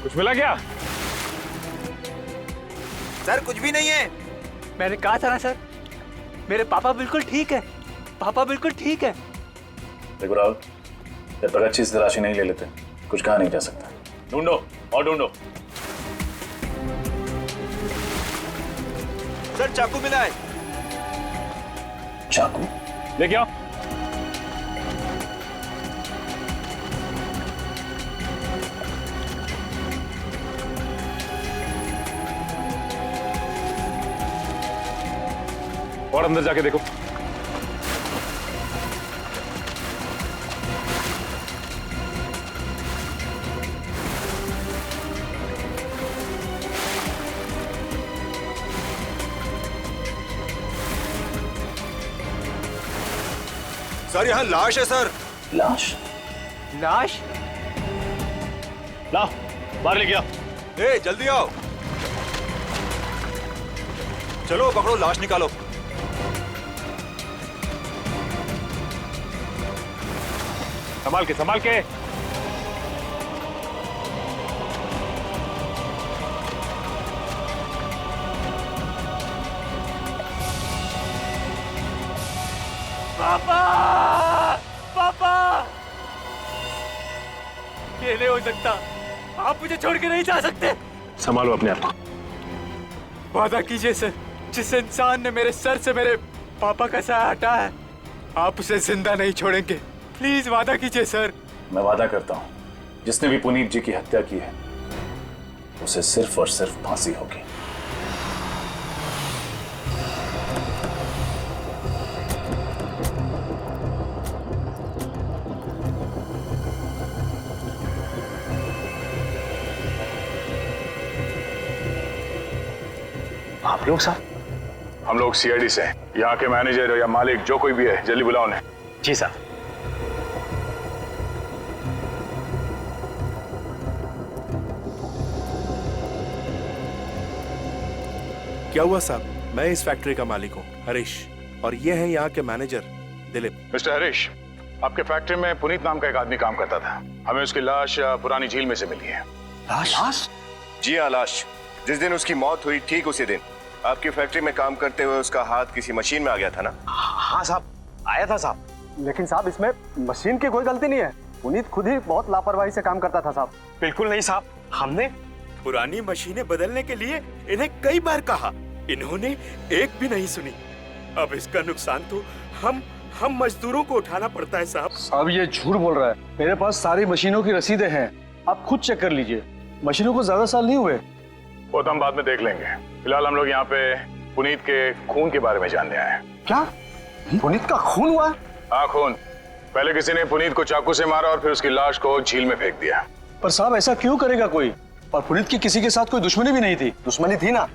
कुछ मिला क्या? सर कुछ भी नहीं है। मैंने कहा था ना सर, मेरे पापा बिल्कुल ठीक है, पापा बिल्कुल ठीक है। देखो राहुल, जब तक अच्छी से तलाशी नहीं ले लेते कुछ कहा नहीं जा सकता। ढूंढो और ढूंढो। सर चाकू मिला है। चाकू लेके आओ। और अंदर जाके देखो। सर यहाँ लाश है सर। लाश? लाश? लाओ बाहर लेके आओ। ए जल्दी आओ। चलो पकड़ो, लाश निकालो। संभाल के संभाल के। पापा, पापा, ये नहीं हो सकता। आप मुझे छोड़ के नहीं जा सकते। संभालो अपने आप को। वादा कीजिए सर, जिस इंसान ने मेरे सर से मेरे पापा का साया हटाया है, आप उसे जिंदा नहीं छोड़ेंगे। प्लीज वादा कीजिए सर। मैं वादा करता हूं, जिसने भी पुनीत जी की हत्या की है उसे सिर्फ और सिर्फ फांसी होगी। आप लोग साहब? हम लोग सीआईडी से हैं। यहाँ के मैनेजर या मालिक जो कोई भी है जल्दी बुलाओ उन्हें। जी साहब। क्या हुआ साहब? मैं इस फैक्ट्री का मालिक हूँ, हरीश, और ये है यहाँ के मैनेजर दिलीप। मिस्टर हरीश, आपके फैक्ट्री में पुनीत नाम का एक आदमी काम करता था। हमें उसकी लाश पुरानी झील में से मिली है। लाश? जी हाँ, लाश। जिस दिन उसकी मौत हुई ठीक उसी दिन आपकी फैक्ट्री में काम करते हुए उसका हाथ किसी मशीन में आ गया था ना? हाँ साहब, आया था साहब। लेकिन साहब इसमें मशीन की कोई गलती नहीं है। पुनीत खुद ही बहुत लापरवाही से काम करता था साहब। बिल्कुल नहीं साहब, हमने पुरानी मशीनें बदलने के लिए इन्हें कई बार कहा, इन्होंने एक भी नहीं सुनी। अब इसका नुकसान तो हम मजदूरों को उठाना पड़ता है साहब। साहब ये झूठ बोल रहा है। मेरे पास सारी मशीनों की रसीदें हैं, आप खुद चेक कर लीजिए। मशीनों को ज्यादा साल नहीं हुए। वो तो हम बाद में देख लेंगे। फिलहाल हम लोग यहाँ पे पुनीत के खून के बारे में जानने आए हैं। क्या पुनीत का खून हुआ? हाँ खून। पहले किसी ने पुनीत को चाकू से मारा और फिर उसकी लाश को झील में फेंक दिया। पर साहब ऐसा क्यों करेगा कोई? और पुनीत की किसी के साथ कोई दुश्मनी भी नहीं थी। दुश्मनी थी ना,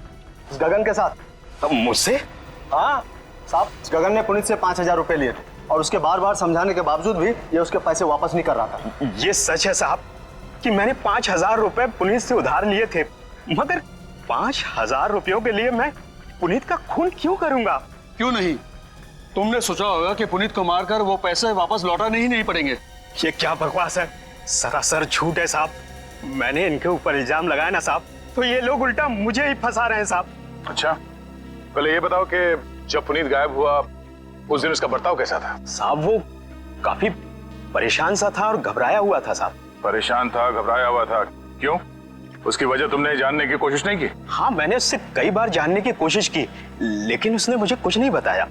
इस गगन के साथ। तब मुझसे? हाँ साहब, इस गगन ने पुनीत से 5,000 रुपए लिए थे और उसके बार बार समझाने के बावजूद भी ये उसके पैसे वापस नहीं कर रहा था। ये सच है साहब कि मैंने 5,000 रुपए पुनीत से उधार लिए थे, मगर 5,000 रुपयों के लिए मैं पुनीत का खून क्यों करूंगा? क्यों नहीं? तुमने सोचा होगा कि पुनीत को मारकर वो पैसे वापस लौटाने ही नहीं पड़ेंगे। ये क्या बकवास है? सरासर झूठ है साहब। मैंने इनके ऊपर इल्जाम लगाया ना साहब, तो ये लोग उल्टा मुझे ही फंसा रहे हैं साहब। अच्छा, पहले ये बताओ कि जब पुनीत गायब हुआ उस दिन उसका बर्ताव कैसा था? साहब वो काफी परेशान सा था और घबराया हुआ था साहब। परेशान था, घबराया हुआ था, क्यों? उसकी वजह तुमने जानने की कोशिश नहीं की? हाँ मैंने उससे कई बार जानने की कोशिश की, लेकिन उसने मुझे कुछ नहीं बताया।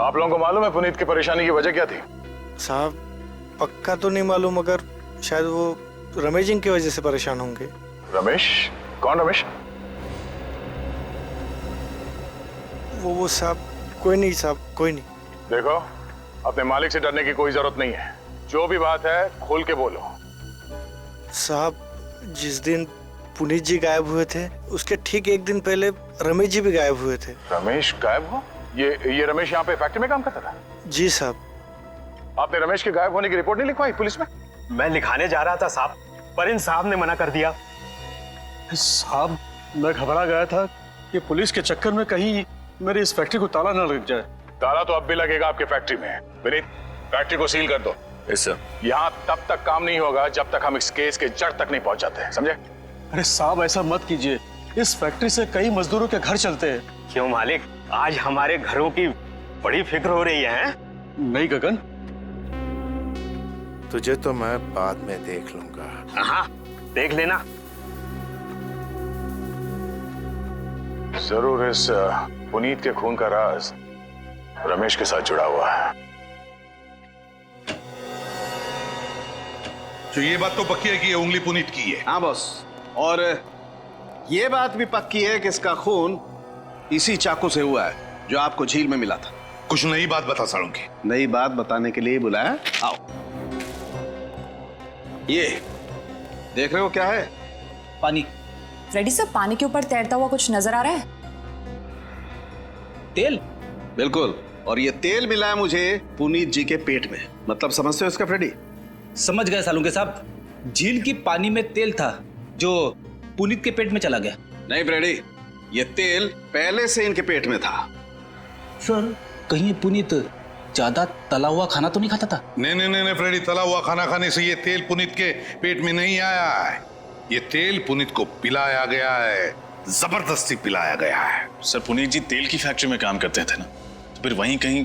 आप लोगों को मालूम है पुनीत की परेशानी की वजह क्या थी? साहब पक्का तो नहीं मालूम, मगर शायद वो रमेश जी की वजह से परेशान होंगे। रमेश? कौन रमेश? वो साहब कोई नहीं साहब, कोई नहीं। देखो, अपने मालिक से डरने की कोई जरूरत नहीं है। जो भी बात है खोल के बोलो। साहब जिस दिन पुनीत जी गायब हुए थे उसके ठीक एक दिन पहले रमेश जी भी गायब हुए थे। रमेश गायब हुआ? ये रमेश यहाँ पे फैक्ट्री में काम करता था? जी साहब। आपने रमेश के गायब होने की रिपोर्ट नहीं लिखवाई पुलिस में? मैं लिखाने जा रहा था साहब, पर इन साहब ने मना कर दिया। साहब मैं घबरा गया था कि पुलिस के चक्कर में कहीं मेरी इस फैक्ट्री को ताला न लग जाए। ताला तो अब भी लगेगा आपके फैक्ट्री में। विनीत, फैक्ट्री को सील कर दो। Yes sir. यहाँ तब तक काम नहीं होगा जब तक हम इस केस के जड़ तक नहीं पहुंच जाते, समझे? अरे साहब ऐसा मत कीजिए, इस फैक्ट्री से कई मजदूरों के घर चलते हैं। क्यों मालिक, आज हमारे घरों की बड़ी फिक्र हो रही है? नहीं गगन, तुझे तो मैं बाद में देख लूंगा। हाँ, देख लेना। जरूर इस पुनीत के खून का राज रमेश के साथ जुड़ा हुआ है। तो ये बात तो पक्की है कि ये उंगली पुनीत की है। हाँ बॉस, और ये बात भी पक्की है कि इसका खून इसी चाकू से हुआ है जो आपको झील में मिला था। कुछ नई बात बता सालुंकी। नई बात बताने के लिए बुलाया। आओ, ये देख रहे हो क्या है? पानी। फ्रेडी सर, पानी के ऊपर तैरता हुआ कुछ नजर आ रहा है? तेल? बिल्कुल, और ये तेल मिला है मुझे पुनीत जी के पेट में। मतलब समझते हो इसका फ्रेडी? समझ गए सालुंके साहब, झील की पानी में तेल था जो पुनीत के पेट में चला गया। नहीं फ्रेडी, ये तेल पहले से इनके पेट में था। सर, कहीं पुनीत ज्यादा तला हुआ खाना तो नहीं खाता था? नहीं फ्रेडी, तला हुआ खाना खाने से ये तेल पुनीत के पेट में नहीं आया है। ये तेल पुनीत को पिलाया गया है, जबरदस्ती पिलाया गया है। सर पुनीत जी तेल की फैक्ट्री में काम करते थे ना, तो फिर वहीं कहीं।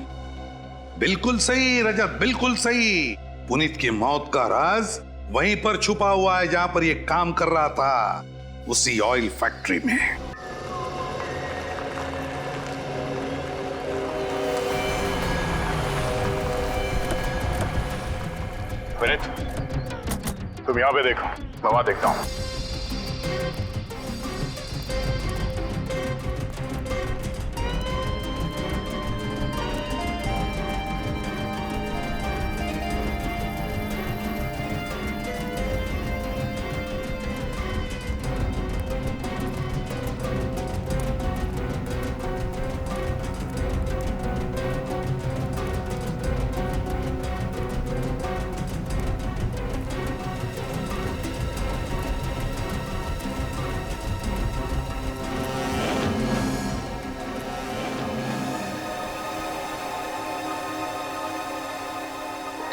बिल्कुल सही रजत, बिल्कुल सही। पुनीत की मौत का राज वहीं पर छुपा हुआ है जहां पर ये काम कर रहा था, उसी ऑयल फैक्ट्री में। विनीत, तुम यहां पे देखो, मैं वहां देखता हूं।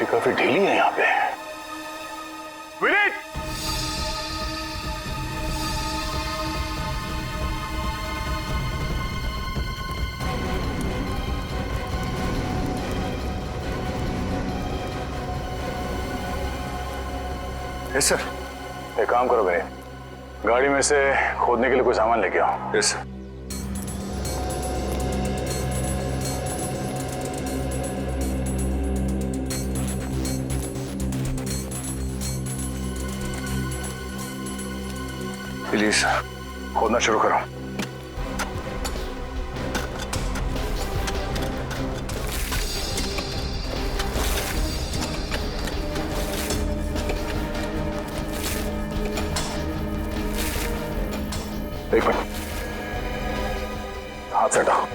काफी ढीली है यहाँ पे। विनीत! Yes sir. एक काम करो विनीत, गाड़ी में से खोदने के लिए कोई सामान लेके आओ। Yes sir. प्लीज खोदना शुरू करो। एक मिनट, हाथ से हटाओ।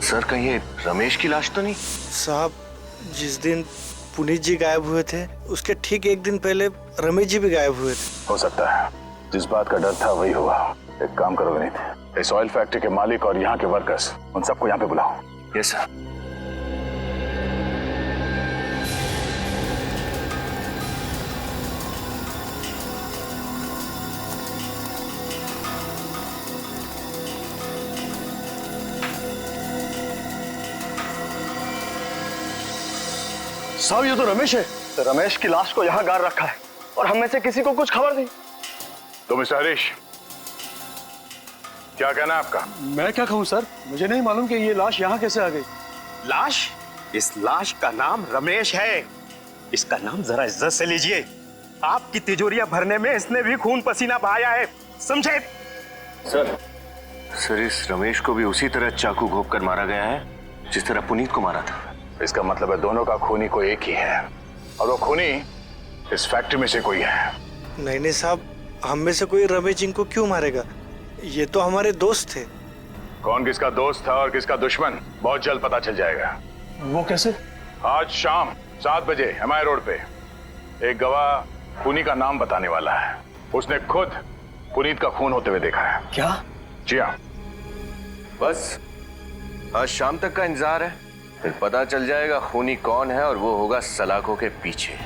सर, कहीं ये रमेश की लाश तो नहीं? साहब, जिस दिन पुनीत जी गायब हुए थे उसके ठीक एक दिन पहले रमेश जी भी गायब हुए थे। हो सकता है जिस बात का डर था वही हुआ। एक काम करो विनीत, इस ऑयल फैक्ट्री के मालिक और यहाँ के वर्कर्स, उन सबको यहाँ पे बुलाओ। Yes sir. साहब, ये तो रमेश है। तो रमेश की लाश को यहाँ गाड़ रखा है और हम में से किसी को कुछ खबर नहीं। तो मिस्टर हरीश, क्या कहना है आपका? मैं क्या कहूँ सर, मुझे नहीं मालूम कि ये लाश यहाँ कैसे आ गई। लाश? इस लाश का नाम रमेश है। इसका नाम जरा इज्जत से लीजिए। आपकी तिजोरियां भरने में इसने भी खून पसीना बहाया है, समझे? सर, इस रमेश को भी उसी तरह चाकू घोंप कर मारा गया है जिस तरह पुनीत को मारा था। इसका मतलब है दोनों का खूनी कोई एक ही है, और वो खूनी इस फैक्ट्री में से कोई है। नहीं साहब, हम में से कोई रमेश जी को क्यों मारेगा? ये तो हमारे दोस्त थे। कौन किसका दोस्त था और किसका दुश्मन बहुत जल्द पता चल जाएगा। वो कैसे? आज शाम 7 बजे एमआई रोड पे एक गवाह खूनी का नाम बताने वाला है। उसने खुद पुनीत का खून होते हुए देखा है। क्या? जी हाँ। बस आज शाम तक का इंतजार है। फिर पता चल जाएगा खूनी कौन है और वो होगा सलाखों के पीछे।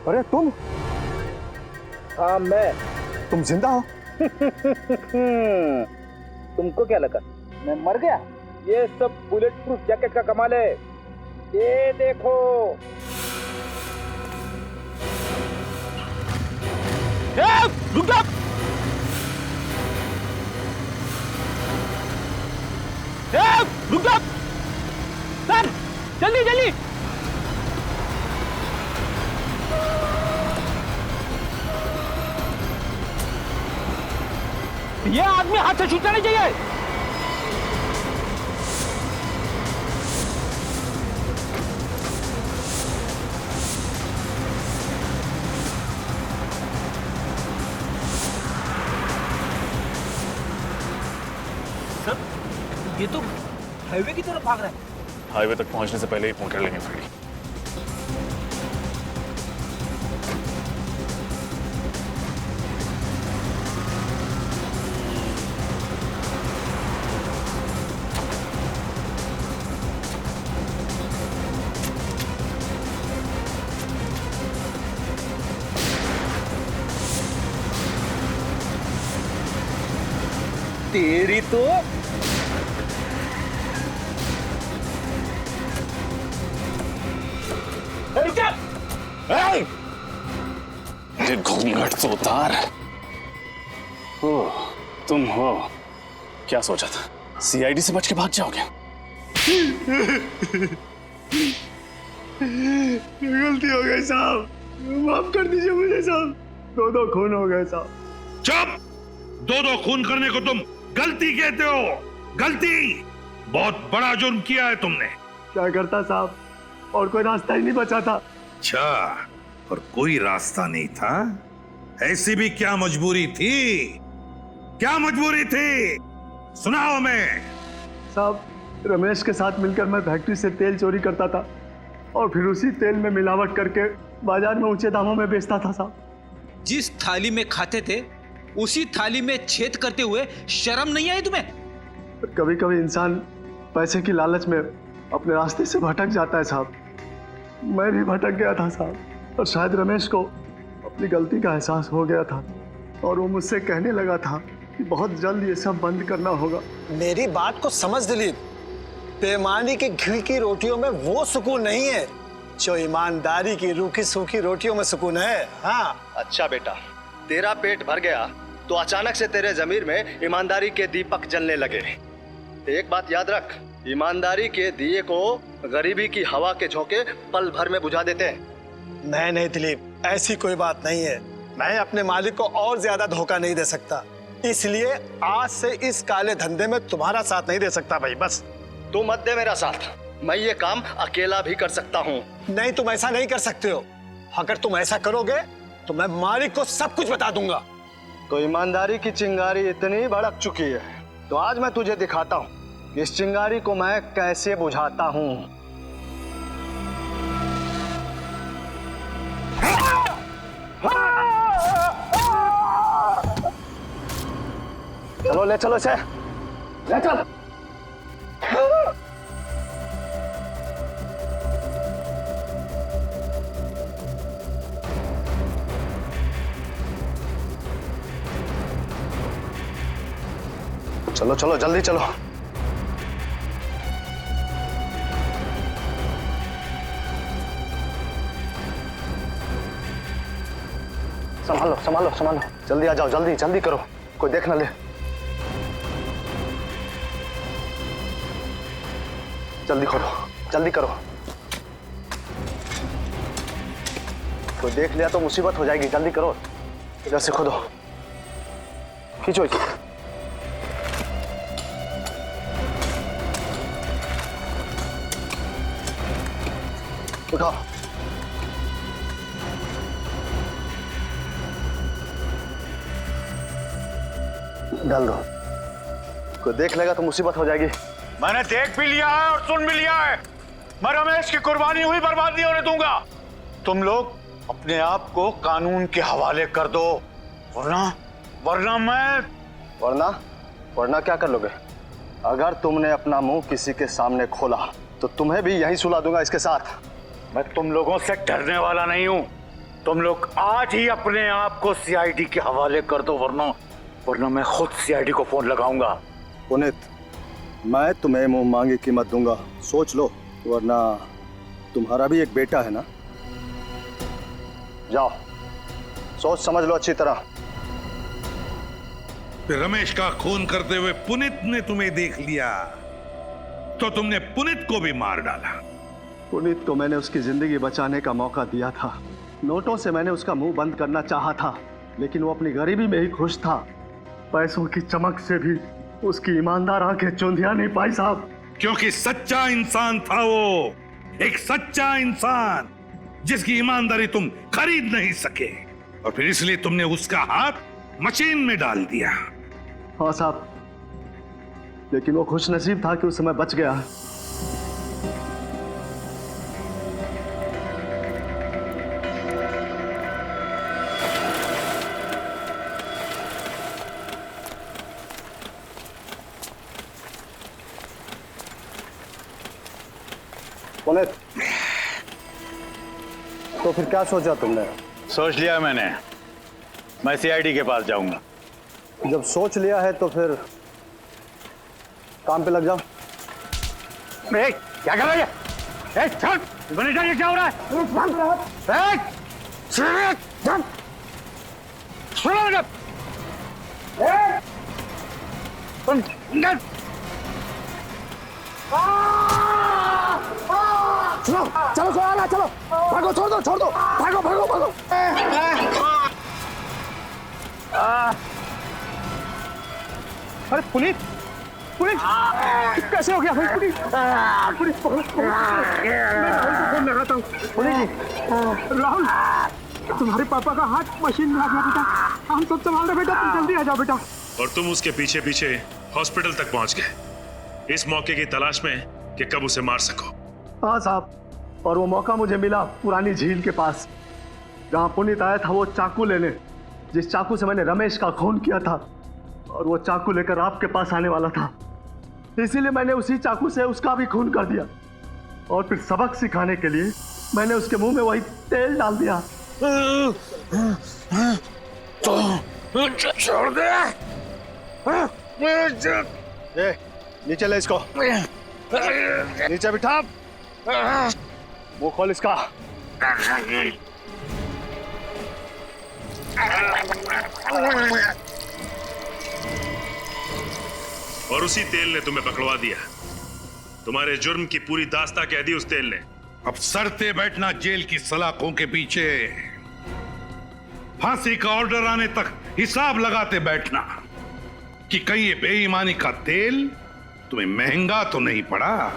अरे तुम? हाँ मैं। तुम जिंदा हो? तुमको क्या लगा मैं मर गया? ये सब बुलेट प्रूफ जैकेट का कमाल है। ये देखो। रुक जा! रुक जा! सर जल्दी जल्दी! ये आदमी हाथ से छूटना नहीं चाहिए। सर ये तो हाईवे की तरफ भाग रहा है। हाईवे तक पहुंचने से पहले ही पकड़ लेंगे फ्रेडी। तेरी तो ये घूंघट तो उतार। ओह, तुम हो। क्या सोचा था सीआईडी से बच के भाग जाओगे? गलती हो गई साहब, माफ कर दीजिए मुझे साहब। दो खून हो गए साहब। चुप! दो खून करने को तुम गलती कहते हो? गलती! बहुत बड़ा जुर्म किया है तुमने। क्या करता साहब, और कोई रास्ता ही नहीं बचा था। अच्छा, और कोई रास्ता नहीं था? ऐसी भी क्या मजबूरी थी? क्या मजबूरी थी? सुनाओ मैं। साहब, रमेश के साथ मिलकर मैं फैक्ट्री से तेल चोरी करता था और फिर उसी तेल में मिलावट करके बाजार में ऊंचे दामों में बेचता था साहब। जिस थाली में खाते थे उसी थाली में छेद करते हुए शर्म नहीं आई तुम्हें? कभी कभी इंसान पैसे की लालच में अपने रास्ते से भटक जाता है साहब। मैं भी भटक गया था साहब, और शायद रमेश को अपनी गलती का एहसास हो गया था और वो मुझसे कहने लगा था कि बहुत जल्द ये सब बंद करना होगा। मेरी बात को समझ दिलीप, बेईमानी की घी की रोटियों में वो सुकून नहीं है जो ईमानदारी की रूखी सूखी रोटियों में सुकून है। हाँ। अच्छा बेटा, तेरा पेट भर गया तो अचानक से तेरे जमीर में ईमानदारी के दीपक जलने लगे। एक बात याद रख, ईमानदारी के दिए को गरीबी की हवा के झोंके पल भर में बुझा देते हैं। नहीं दिलीप, ऐसी कोई बात नहीं है। मैं अपने मालिक को और ज्यादा धोखा नहीं दे सकता, इसलिए आज से इस काले धंधे में तुम्हारा साथ नहीं दे सकता भाई। बस तू मत दे मेरा साथ, मैं ये काम अकेला भी कर सकता हूँ। नहीं, तुम ऐसा नहीं कर सकते हो। अगर तुम ऐसा करोगे तो मैं मालिक को सब कुछ बता दूंगा। तो ईमानदारी की चिंगारी इतनी भड़क चुकी है तो आज मैं तुझे दिखाता हूँ इस चिंगारी को मैं कैसे बुझाता हूँ। चलो ले चलो इसे, ले चल। चलो चलो जल्दी चलो। संभालो संभालो संभालो, जल्दी आ जाओ, जल्दी जल्दी करो, कोई देख ना ले। जल्दी करो जल्दी करो, कोई देख लिया तो मुसीबत हो जाएगी, जल्दी करो। इधर से खोदो, खींचो इसे। उठाओ, डाल दो, कोई देख लेगा तो मुसीबत हो जाएगी। मैंने देख भी लिया है और सुन भी लिया है। मैं रमेश की कुर्बानी हुई बर्बाद नहीं होने दूंगा। तुम लोग अपने आप को कानून के हवाले कर दो, वरना मैं वरना क्या कर लोगे? अगर तुमने अपना मुंह किसी के सामने खोला तो तुम्हें भी यहीं सुला दूंगा इसके साथ। मैं तुम लोगों से डरने वाला नहीं हूं। तुम लोग आज ही अपने आप को सीआईडी के हवाले कर दो, वरना मैं खुद सीआईडी को फोन लगाऊंगा। पुनीत, मैं तुम्हें मुंह मांगी कीमत दूंगा, सोच लो, वरना तुम्हारा भी एक बेटा है ना। जाओ, सोच समझ लो अच्छी तरह। फिर रमेश का खून करते हुए पुनीत ने तुम्हें देख लिया तो तुमने पुनीत को भी मार डाला। पुनीत को मैंने उसकी जिंदगी बचाने का मौका दिया था। नोटों से मैंने उसका मुंह बंद करना चाहा था, लेकिन वो अपनी गरीबी में ही खुश था। पैसों की चमक से भी उसकी ईमानदार आंखें चौंधिया नहीं पाई साहब। क्योंकि सच्चा इंसान था वो, एक सच्चा इंसान जिसकी ईमानदारी तुम खरीद नहीं सके, और फिर इसलिए तुमने उसका हाथ मशीन में डाल दिया। हाँ साहब, लेकिन वो खुशनसीब था कि उस समय बच गया। पुनीत, तो फिर क्या सोचा तुमने? सोच लिया मैंने, मैं सीआईडी के पास जाऊंगा। जब सोच लिया है तो फिर काम पे लग जाओ। क्या कर रहा है? छोड़, ये क्या हो रहा है? चलो चलो चलो चलो, भागो, छोड़ दो, भागो भागो भागो। अरे पुनीत, पुनीत कैसे हो गया भाई? पुनीत, पुनीत फोन लगाता हूँ। पुनीत, राहुल, तुम्हारे पापा का हाथ मशीन में आ गया बेटा, हम सब संभाल रहे बेटा, तुम जल्दी आ जाओ बेटा। और तुम उसके पीछे पीछे हॉस्पिटल तक पहुंच गए इस मौके की तलाश में कि कब उसे मार सको। हाँ साहब, और वो मौका मुझे मिला पुरानी झील के पास, जहाँ पुनीत आया था वो चाकू लेने, जिस चाकू से मैंने रमेश का खून किया था, और वो चाकू लेकर आपके पास आने वाला था। इसीलिए मैंने उसी चाकू से उसका भी खून कर दिया, और फिर सबक सिखाने के लिए मैंने उसके मुंह में वही तेल डाल दिया। छोड़ दे। नीचे ले इसको, नीचे बिठा, वो खोल इसका। और उसी तेल ने तुम्हें पकड़वा दिया। तुम्हारे जुर्म की पूरी दास्तां कह दी उस तेल ने। अब सड़ते बैठना जेल की सलाखों के पीछे, फांसी का ऑर्डर आने तक हिसाब लगाते बैठना कि कहीं ये बेईमानी का तेल तुम्हें महंगा तो नहीं पड़ा।